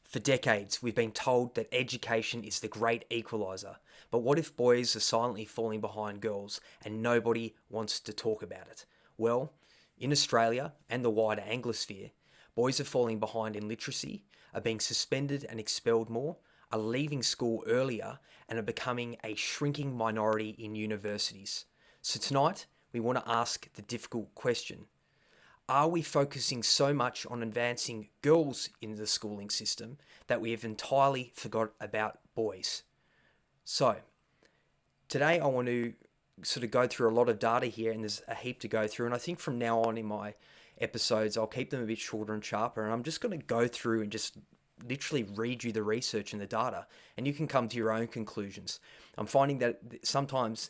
For decades, we've been told that education is the great equaliser. But what if boys are silently falling behind girls and nobody wants to talk about it? Well, in Australia and the wider Anglosphere, boys are falling behind in literacy, are being suspended and expelled more, are leaving school earlier, and are becoming a shrinking minority in universities. So tonight, we want to ask the difficult question: are we focusing so much on advancing girls in the schooling system that we have entirely forgot about boys? So, today I want to sort of go through a lot of data here, and there's a heap to go through. And I think from now on in my episodes, I'll keep them a bit shorter and sharper. And I'm just going to go through and just literally read you the research and the data, and you can come to your own conclusions. I'm finding that sometimes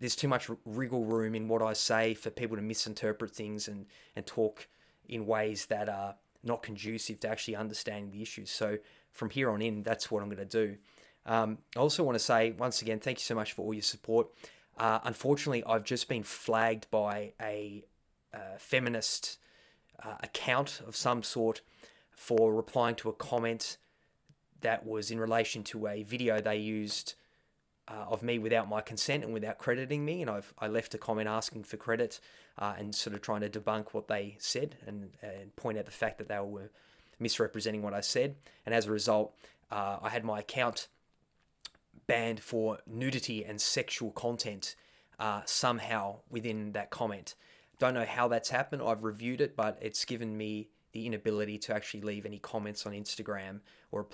there's too much wriggle room in what I say for people to misinterpret things and talk in ways that are not conducive to actually understanding the issues. So from here on in, that's what I'm going to do. I also want to say, once again, thank you so much for all your support. Unfortunately, I've just been flagged by a feminist account of some sort for replying to a comment that was in relation to a video they used of me without my consent and without crediting me. And I left a comment asking for credit and sort of trying to debunk what they said and point out the fact that they were misrepresenting what I said. And as a result, I had my account banned for nudity and sexual content somehow within that comment. Don't know how that's happened. I've reviewed it, but it's given me the inability to actually leave any comments on Instagram or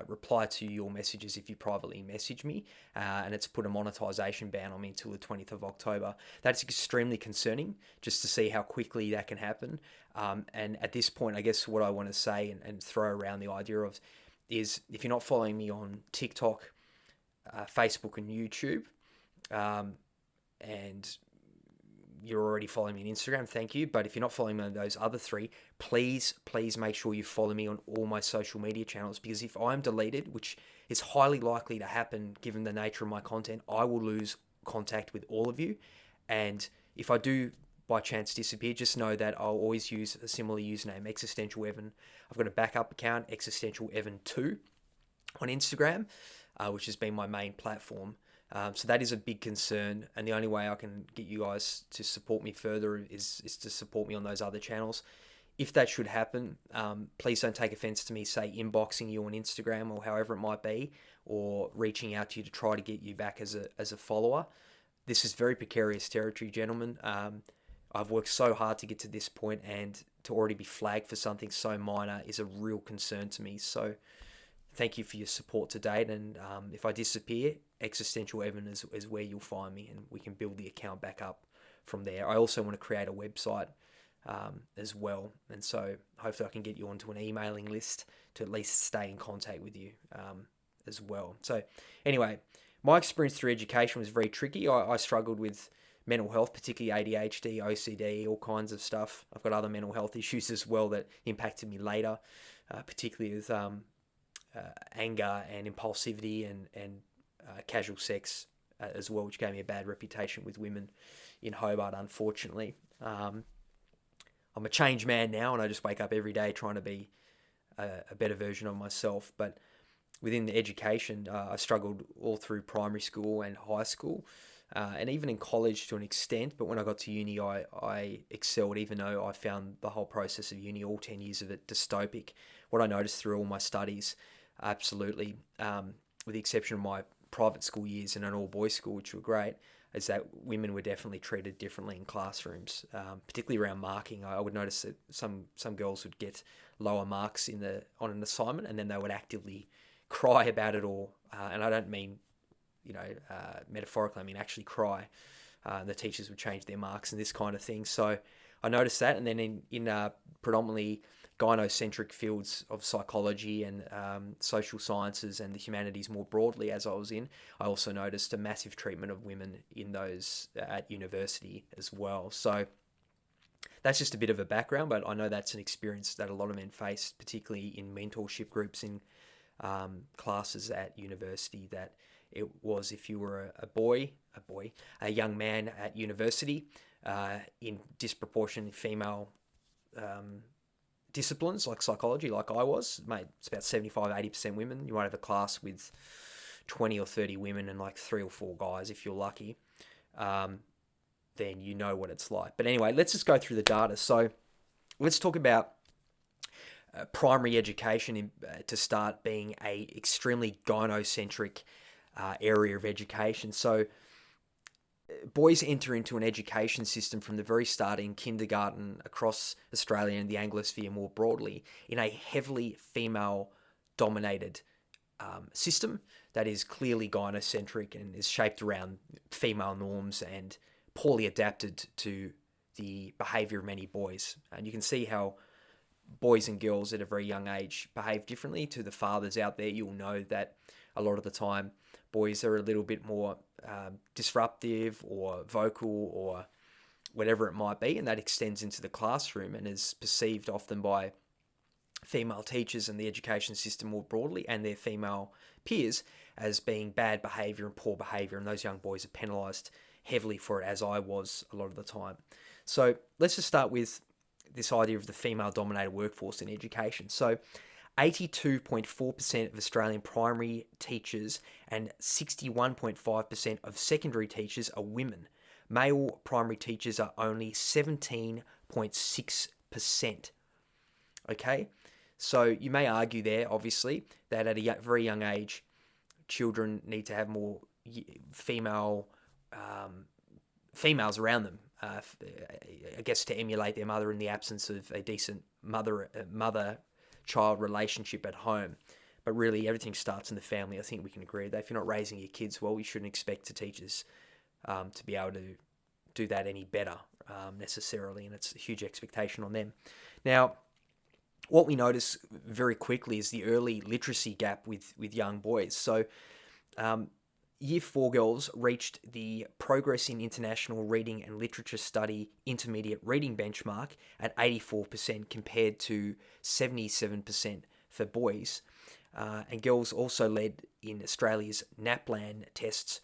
reply to your messages if you privately message me, and it's put a monetization ban on me until the 20th of October. That's extremely concerning, just to see how quickly that can happen. And at this point, I guess what I want to say and throw around the idea of is, if you're not following me on TikTok, Facebook and YouTube, and you're already following me on Instagram, thank you. But if you're not following me on those other three, please make sure you follow me on all my social media channels, because if I'm deleted, which is highly likely to happen given the nature of my content, I will lose contact with all of you. And if I do by chance disappear, just know that I'll always use a similar username, Existential Evan. I've got a backup account, Existential Evan 2 on Instagram, which has been my main platform. So that is a big concern, and the only way I can get you guys to support me further is to support me on those other channels. If that should happen, please don't take offense to me, say, inboxing you on Instagram or however it might be, or reaching out to you to try to get you back as a follower. This is very precarious territory, gentlemen. I've worked so hard to get to this point, and to already be flagged for something so minor is a real concern to me. So thank you for your support to date, and if I disappear, Existential Evan is where you'll find me, and we can build the account back up from there. I also want to create a website as well, and so hopefully I can get you onto an emailing list to at least stay in contact with you as well. So anyway, my experience through education was very tricky. I struggled with mental health, particularly ADHD, OCD, all kinds of stuff. I've got other mental health issues as well that impacted me later, particularly with anger and impulsivity and casual sex as well, which gave me a bad reputation with women in Hobart, unfortunately. I'm a changed man now, and I just wake up every day trying to be a better version of myself. But within the education, I struggled all through primary school and high school, and even in college to an extent. But when I got to uni, I excelled, even though I found the whole process of uni, all 10 years of it, dystopic. What I noticed through all my studies, absolutely, with the exception of my private school years in an all-boys school, which were great, is that women were definitely treated differently in classrooms, particularly around marking. I would notice that some girls would get lower marks on an assignment, and then they would actively cry about it all. And I don't mean, metaphorically, I mean actually cry. The teachers would change their marks and this kind of thing. So I noticed that, and then in predominantly gynocentric fields of psychology and social sciences and the humanities more broadly, as I was in, I also noticed a massive treatment of women in those at university as well. So that's just a bit of a background, but I know that's an experience that a lot of men face, particularly in mentorship groups in classes at university, that it was, if you were a young man at university, in disproportionately female disciplines like psychology, like I was, mate, it's about 75-80% women. You might have a class with 20 or 30 women and like 3 or 4 guys if you're lucky. Then you know what it's like. But anyway, let's just go through the data. So let's talk about primary education to start being a extremely gynocentric area of education. So boys enter into an education system from the very start in kindergarten across Australia and the Anglosphere more broadly in a heavily female-dominated system that is clearly gynocentric and is shaped around female norms and poorly adapted to the behaviour of many boys. And you can see how boys and girls at a very young age behave differently. To the fathers out there, you'll know that a lot of the time boys are a little bit more disruptive or vocal or whatever it might be, and that extends into the classroom and is perceived often by female teachers and the education system more broadly and their female peers as being bad behaviour and poor behaviour, and those young boys are penalised heavily for it, as I was a lot of the time. So let's just start with this idea of the female-dominated workforce in education. So 82.4% of Australian primary teachers and 61.5% of secondary teachers are women. Male primary teachers are only 17.6%. Okay? So you may argue there, obviously, that at a very young age, children need to have more females around them, I guess, to emulate their mother in the absence of a decent mother-child relationship at home. But really, everything starts in the family. I think we can agree that if you're not raising your kids well, you shouldn't expect the teachers to be able to do that any better necessarily, and it's a huge expectation on them. Now, what we notice very quickly is the early literacy gap with young boys. So Year 4 girls reached the Progress in International Reading and Literature Study Intermediate Reading benchmark at 84% compared to 77% for boys. And girls also led in Australia's NAPLAN tests,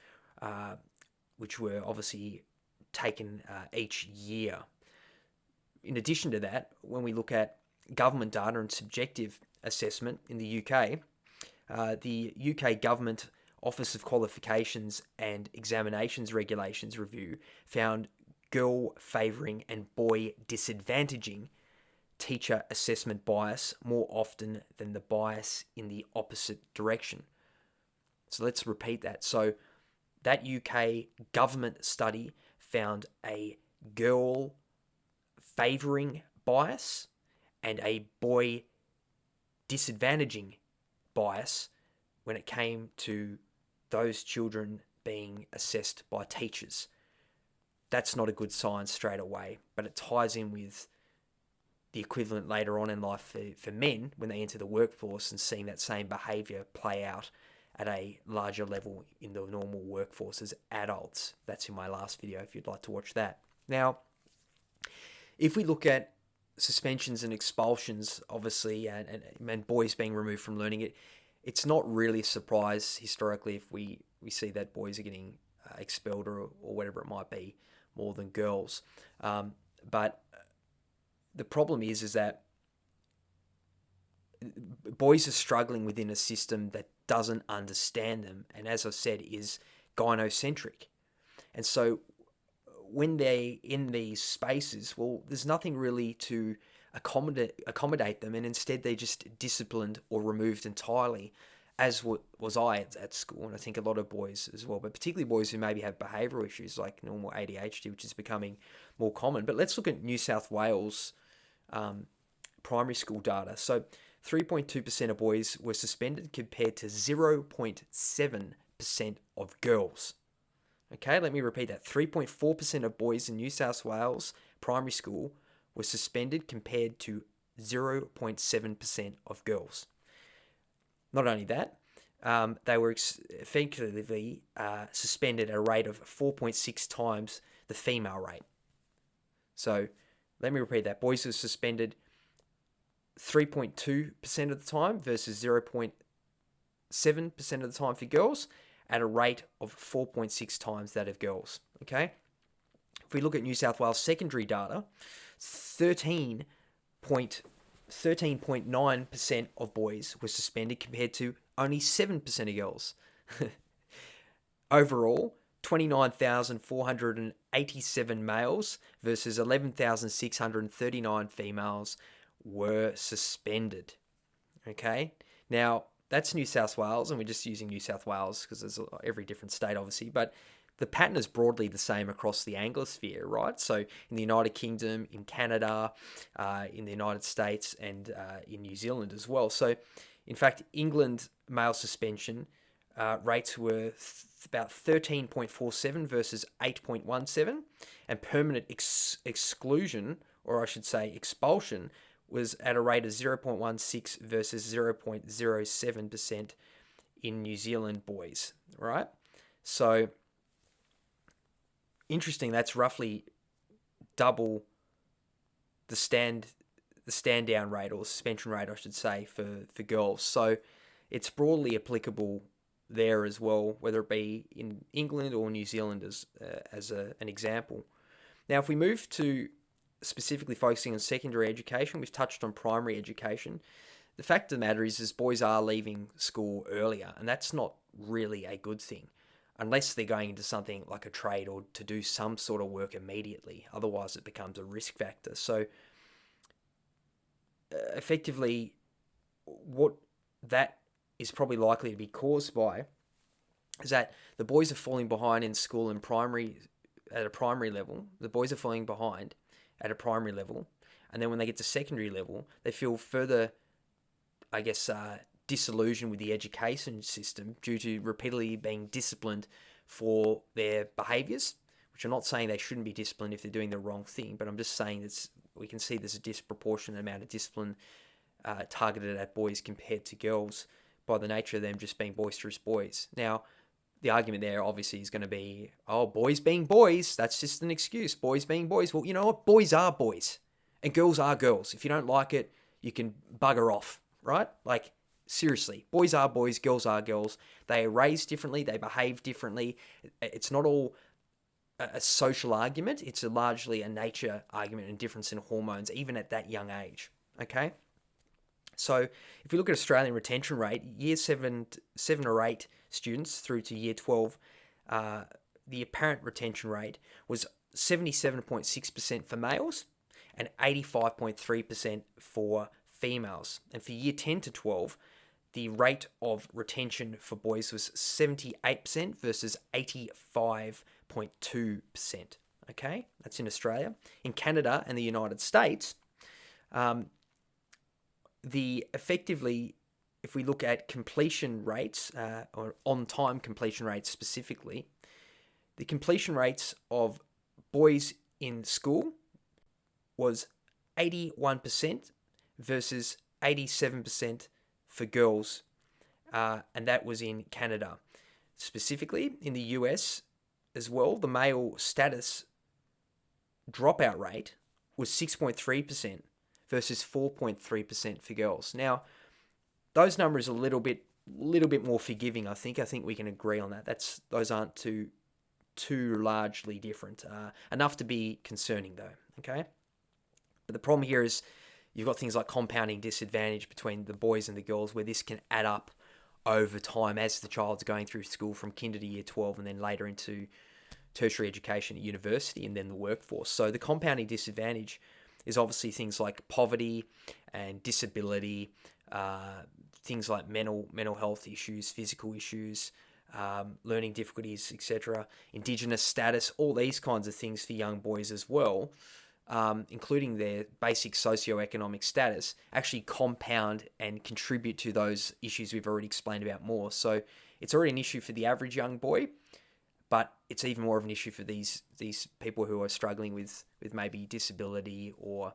which were obviously taken each year. In addition to that, when we look at government data and subjective assessment in the UK government Office of Qualifications and Examinations Regulations Review found girl favouring and boy disadvantaging teacher assessment bias more often than the bias in the opposite direction. So let's repeat that. So that UK government study found a girl favouring bias and a boy disadvantaging bias when it came to those children being assessed by teachers. That's not a good sign straight away, but it ties in with the equivalent later on in life for men when they enter the workforce and seeing that same behaviour play out at a larger level in the normal workforce as adults. That's in my last video if you'd like to watch that. Now, if we look at suspensions and expulsions, obviously, and boys being removed from learning, it's not really a surprise historically if we see that boys are getting expelled or whatever it might be more than girls. But the problem is that boys are struggling within a system that doesn't understand them, and as I said, is gynocentric. And so when they're in these spaces, well, there's nothing really to accommodate them, and instead they're just disciplined or removed entirely, as was I at school, and I think a lot of boys as well, but particularly boys who maybe have behavioural issues like normal ADHD, which is becoming more common. But let's look at New South Wales primary school data. So 3.2% of boys were suspended compared to 0.7% of girls. Okay, let me repeat that. 3.4% of boys in New South Wales primary school were suspended compared to 0.7% of girls. Not only that, they were effectively suspended at a rate of 4.6 times the female rate. So let me repeat that. Boys were suspended 3.2% of the time versus 0.7% of the time for girls at a rate of 4.6 times that of girls. Okay? If we look at New South Wales secondary data, 13.3% 13.9% of boys were suspended compared to only 7% of girls. Overall, 29,487 males versus 11,639 females were suspended. Okay? Now, that's New South Wales, and we're just using New South Wales because there's every different state, obviously, but the pattern is broadly the same across the Anglosphere, right? So in the United Kingdom, in Canada, in the United States, and in New Zealand as well. So, in fact, England male suspension rates were about 13.47 versus 8.17, and permanent exclusion, or I should say expulsion, was at a rate of 0.16 versus 0.07% in New Zealand boys, right? So, interesting, that's roughly double the stand down rate, or suspension rate, I should say, for girls. So it's broadly applicable there as well, whether it be in England or New Zealand as an example. Now, if we move to specifically focusing on secondary education, we've touched on primary education. The fact of the matter is boys are leaving school earlier, and that's not really a good thing, unless they're going into something like a trade or to do some sort of work immediately. Otherwise, it becomes a risk factor. So, effectively, what that is probably likely to be caused by is that the boys are falling behind in school and at a primary level. The boys are falling behind at a primary level, and then when they get to secondary level, they feel further, I guess, disillusioned with the education system due to repeatedly being disciplined for their behaviours, which I'm not saying they shouldn't be disciplined if they're doing the wrong thing, but I'm just saying that we can see there's a disproportionate amount of discipline targeted at boys compared to girls by the nature of them just being boisterous boys. Now, the argument there obviously is going to be, oh, boys being boys, that's just an excuse. Boys being boys. Well, you know what? Boys are boys and girls are girls. If you don't like it, you can bugger off, right? Like, seriously, boys are boys, girls are girls. They are raised differently, they behave differently. It's not all a social argument. It's largely a nature argument and difference in hormones, even at that young age, okay? So if we look at Australian retention rate, year 7 or 8 students through to year 12, the apparent retention rate was 77.6% for males and 85.3% for females. And for year 10 to 12, the rate of retention for boys was 78% versus 85.2%. Okay, that's in Australia. In Canada and the United States, if we look at completion rates, or on-time completion rates specifically, the completion rates of boys in school was 81% versus 87% for girls, and that was in Canada. Specifically, in the US as well, the male status dropout rate was 6.3% versus 4.3% for girls. Now, those numbers are a little bit more forgiving, I think. I think we can agree on that. Those aren't too largely different. Enough to be concerning, though, okay? But the problem here is you've got things like compounding disadvantage between the boys and the girls, where this can add up over time as the child's going through school from kinder to year 12 and then later into tertiary education at university and then the workforce. So the compounding disadvantage is obviously things like poverty and disability, things like mental health issues, physical issues, learning difficulties, etc., Indigenous status, all these kinds of things for young boys as well, including their basic socioeconomic status, actually compound and contribute to those issues we've already explained about more. So it's already an issue for the average young boy, but it's even more of an issue for these people who are struggling with maybe disability or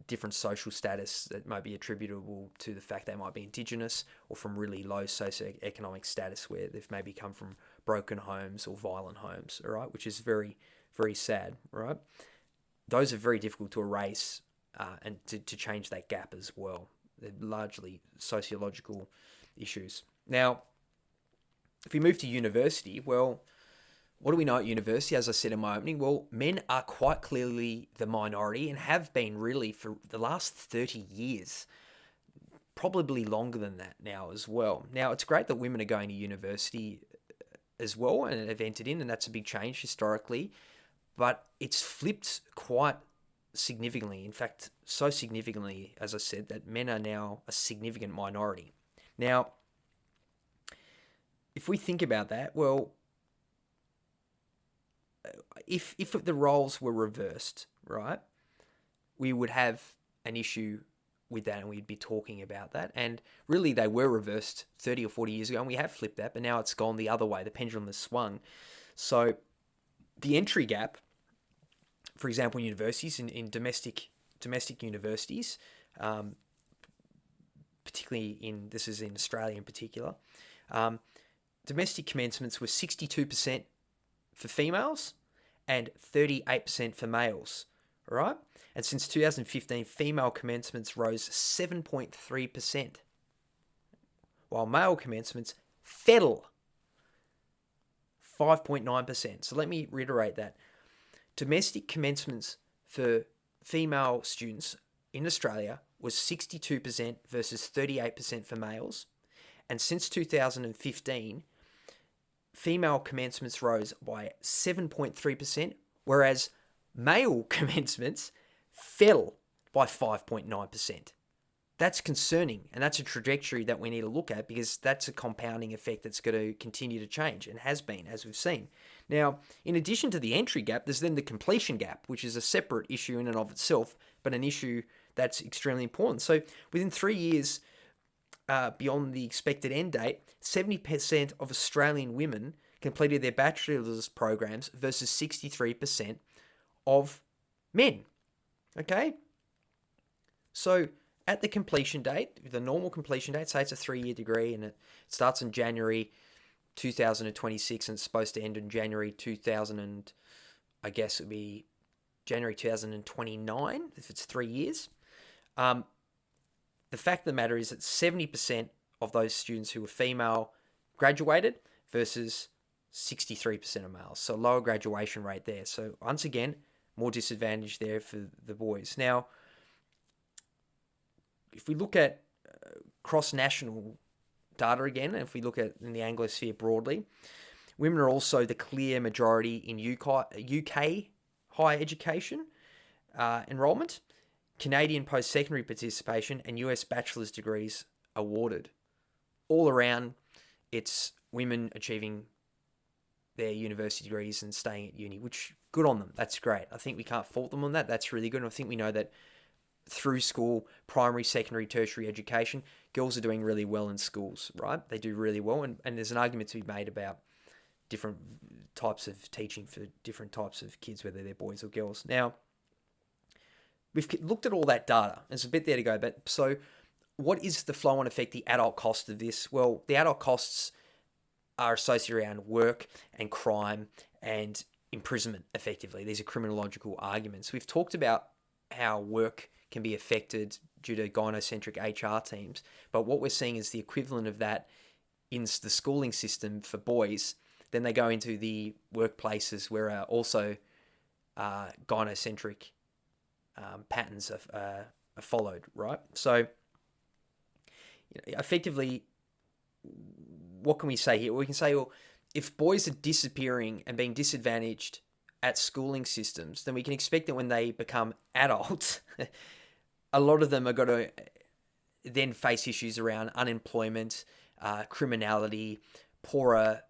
different social status that might be attributable to the fact they might be Indigenous or from really low socioeconomic status where they've maybe come from broken homes or violent homes, all right, which is very, very sad, right? Those are very difficult to erase and to change that gap as well. They're largely sociological issues. Now, if we move to university, well, What do we know at university? As I said in my opening, well, men are quite clearly the minority and have been really for the last 30 years, probably longer than that now as well. Now, it's great that women are going to university as well and have entered in, and that's a big change historically, but it's flipped quite significantly. In fact, so significantly, as I said, that men are now a significant minority. Now, if we think about that, well, if the roles were reversed, right, we would have an issue with that, and we'd be talking about that. And really, they were reversed 30 or 40 years ago, and we have flipped that, but now it's gone the other way. The pendulum has swung. So the entry gap, for example, in universities, in domestic universities, particularly this is in Australia in particular, domestic commencements were 62% for females and 38% for males, all right? And since 2015, female commencements rose 7.3%, while male commencements fell 5.9%. So let me reiterate that. Domestic commencements for female students in Australia was 62% versus 38% for males. And since 2015, female commencements rose by 7.3%, whereas male commencements fell by 5.9%. That's concerning, and that's a trajectory that we need to look at, because that's a compounding effect that's going to continue to change, and has been, as we've seen. Now, in addition to the entry gap, there's then the completion gap, which is a separate issue in and of itself, but an issue that's extremely important. So within 3 years beyond the expected end date, 70% of Australian women completed their bachelor's programs versus 63% of men. Okay? So at the completion date, the normal completion date, say it's a 3-year degree and it starts in January 2026 and it's supposed to end in January 2000 and I guess it would be January 2029 if it's 3 years. The fact of the matter is that 70% of those students who were female graduated versus 63% of males. So lower graduation rate there. So once again, more disadvantage there for the boys. Now, if we look at cross-national data again, and if we look at in the Anglosphere broadly, women are also the clear majority in UK higher education enrolment, Canadian post-secondary participation, and US bachelor's degrees awarded. All around, it's women achieving their university degrees and staying at uni, which, good on them. That's great. I think we can't fault them on that. That's really good. And I think we know that through school, primary, secondary, tertiary education, girls are doing really well in schools, right? They do really well. And there's an argument to be made about different types of teaching for different types of kids, whether they're boys or girls. Now, we've looked at all that data. There's a bit there to go. But so what is the flow-on effect, the adult cost of this? Well, the adult costs are associated around work and crime and imprisonment, effectively. These are criminological arguments. We've talked about how work can be affected due to gynocentric HR teams, but what we're seeing is the equivalent of that in the schooling system for boys. Then they go into the workplaces where also gynocentric patterns are followed, right? So effectively, what can we say here? We can say, well, if boys are disappearing and being disadvantaged at schooling systems, then we can expect that when they become adults, a lot of them are going to then face issues around unemployment, criminality, poorer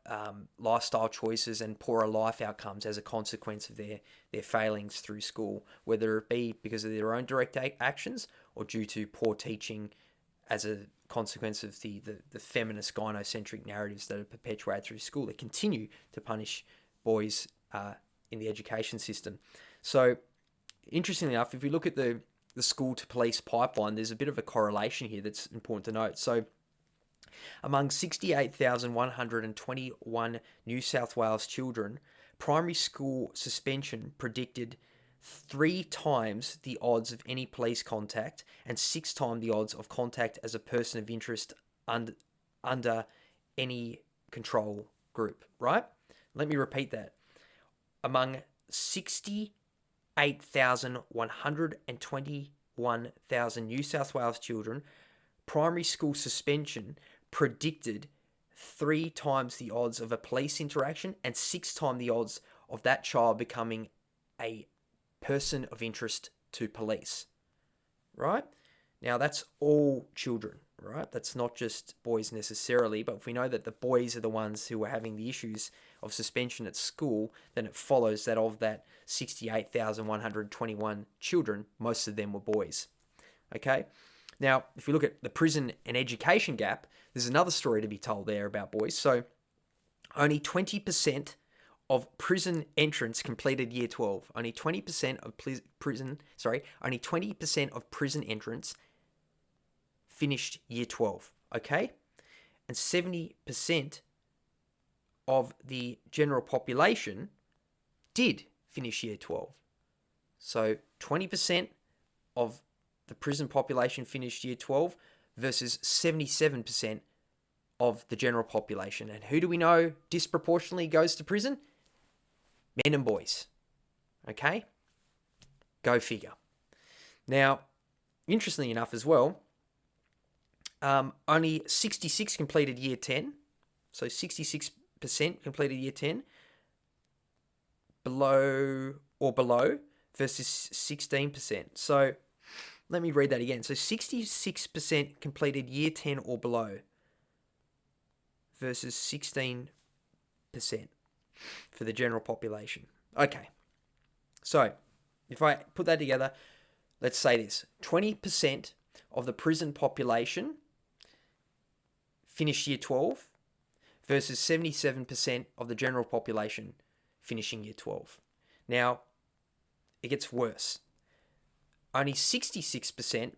lifestyle choices, and poorer life outcomes as a consequence of their failings through school, whether it be because of their own direct actions or due to poor teaching as a consequence of the feminist gynocentric narratives that are perpetuated through school. They continue to punish boys in the education system. So, interestingly enough, if we look at the school to police pipeline, there's a bit of a correlation here that's important to note. So, among 68,121 New South Wales children, primary school suspension predicted 3 times the odds of any police contact and 6 times the odds of contact as a person of interest under any control group, right? Let me repeat that. among 68,121,000 New South Wales children, primary school suspension predicted 3 times the odds of a police interaction and 6 times the odds of that child becoming a person of interest to police. Right? Now, that's all children, right? That's not just boys necessarily, but if we know that the boys are the ones who are having the issues of suspension at school, then it follows that of that 68,121 children, most of them were boys. Okay? Now, if we look at the prison and education gap, there's another story to be told there about boys. So, only 20% of prison entrants completed year 12. Only 20% of only 20% of prison entrants finished year 12, okay? And 70% of the general population did finish year 12. So 20% of the prison population finished year 12 versus 77% of the general population. And who do we know disproportionately goes to prison? Men and boys. Okay? Go figure. Now, interestingly enough as well, only 66 completed year 10. So 66% completed year 10 below versus 16%. So let me read that again. So 66% completed year 10 or below versus 16% for the general population. Okay. So if I put that together, let's say this. 20% of the prison population finished year 12 versus 77% of the general population finishing year 12. Now, it gets worse. Only 66%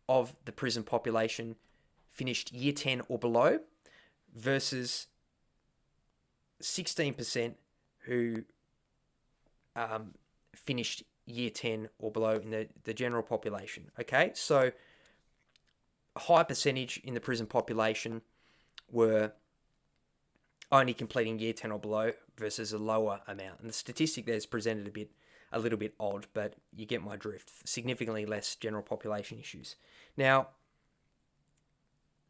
of the prison population finished year 10 or below versus 16% who finished year 10 or below in the general population. Okay, so a high percentage in the prison population were only completing year 10 or below versus a lower amount. And the statistic there is presented a little bit odd, but you get my drift. Significantly less general population issues. Now,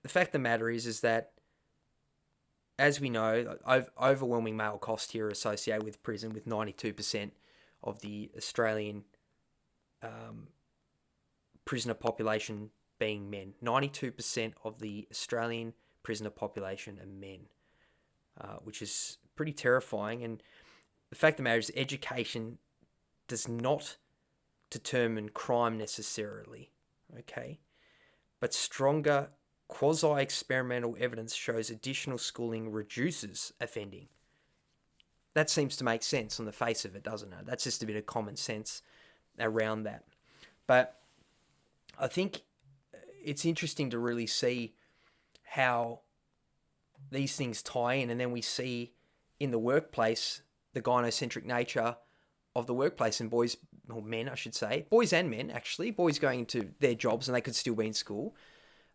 the fact of the matter is that, as we know, overwhelming male cost here are associated with prison, with 92% of the Australian prisoner population being men. 92% of the Australian prisoner population are men, which is pretty terrifying. And the fact of the matter is, education does not determine crime necessarily, okay? But stronger quasi-experimental evidence shows additional schooling reduces offending. That seems to make sense on the face of it, doesn't it? That's just a bit of common sense around that. But I think it's interesting to really see how these things tie in, and then we see in the workplace the gynocentric nature of the workplace, and boys, or men I should say, boys and men actually, boys going into their jobs and they could still be in school,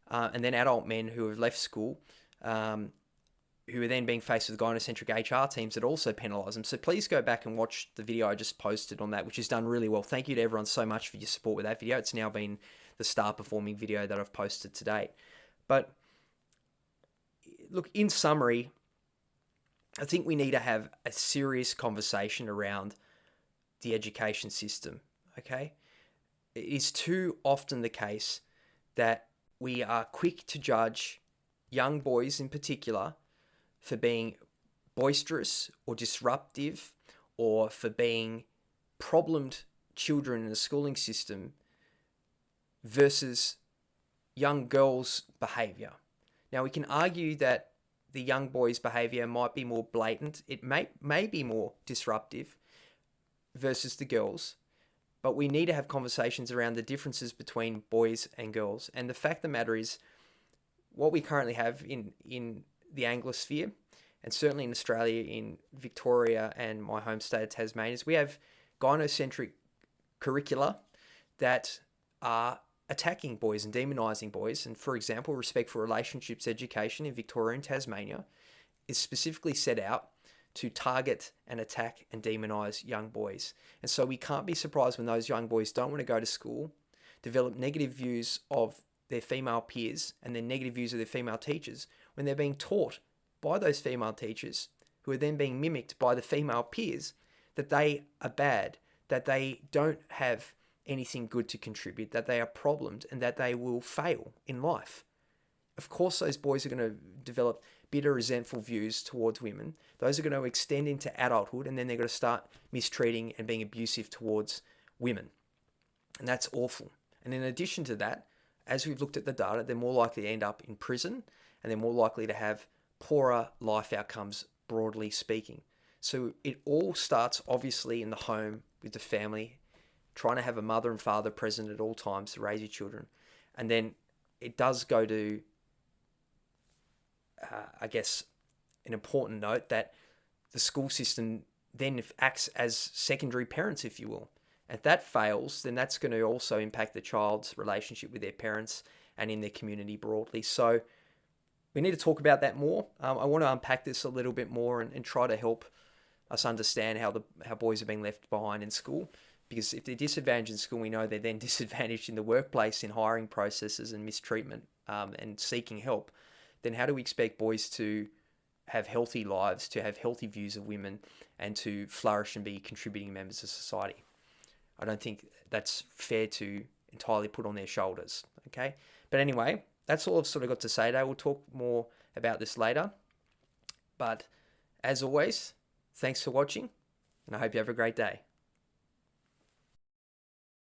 and then adult men who have left school, who are then being faced with gynocentric HR teams that also penalise them. So please go back and watch the video I just posted on that, which has done really well. Thank you to everyone so much for your support with that video. It's now been the star performing video that I've posted to date. But look, in summary, I think we need to have a serious conversation around the education system, okay? It is too often the case that we are quick to judge young boys in particular for being boisterous or disruptive, or for being problemed children in the schooling system, versus young girls' behaviour. Now, we can argue that the young boys' behaviour might be more blatant. It may be more disruptive versus the girls, but we need to have conversations around the differences between boys and girls. And the fact of the matter is, what we currently have in the Anglosphere, and certainly in Australia, in Victoria and my home state of Tasmania, is we have gynocentric curricula that are attacking boys and demonising boys. And for example, respect for relationships education in Victoria and Tasmania is specifically set out to target and attack and demonize young boys. And so we can't be surprised when those young boys don't want to go to school, develop negative views of their female peers and then negative views of their female teachers when they're being taught by those female teachers, who are then being mimicked by the female peers, that they are bad, that they don't have anything good to contribute, that they are problemed, and that they will fail in life. Of course, those boys are going to develop bitter, resentful views towards women. Those are going to extend into adulthood, and then they're going to start mistreating and being abusive towards women. And that's awful. And in addition to that, as we've looked at the data, they're more likely to end up in prison, and they're more likely to have poorer life outcomes, broadly speaking. So it all starts obviously in the home with the family, trying to have a mother and father present at all times to raise your children. And then it does go to, I guess, an important note that the school system then acts as secondary parents, if you will. If that fails, then that's going to also impact the child's relationship with their parents and in their community broadly. So we need to talk about that more. I want to unpack this a little bit more and try to help us understand how boys are being left behind in school. Because if they're disadvantaged in school, we know they're then disadvantaged in the workplace, in hiring processes and mistreatment and seeking help. Then how do we expect boys to have healthy lives, to have healthy views of women, and to flourish and be contributing members of society? I don't think that's fair to entirely put on their shoulders, okay? But anyway, that's all I've sort of got to say today. We'll talk more about this later. But as always, thanks for watching, and I hope you have a great day.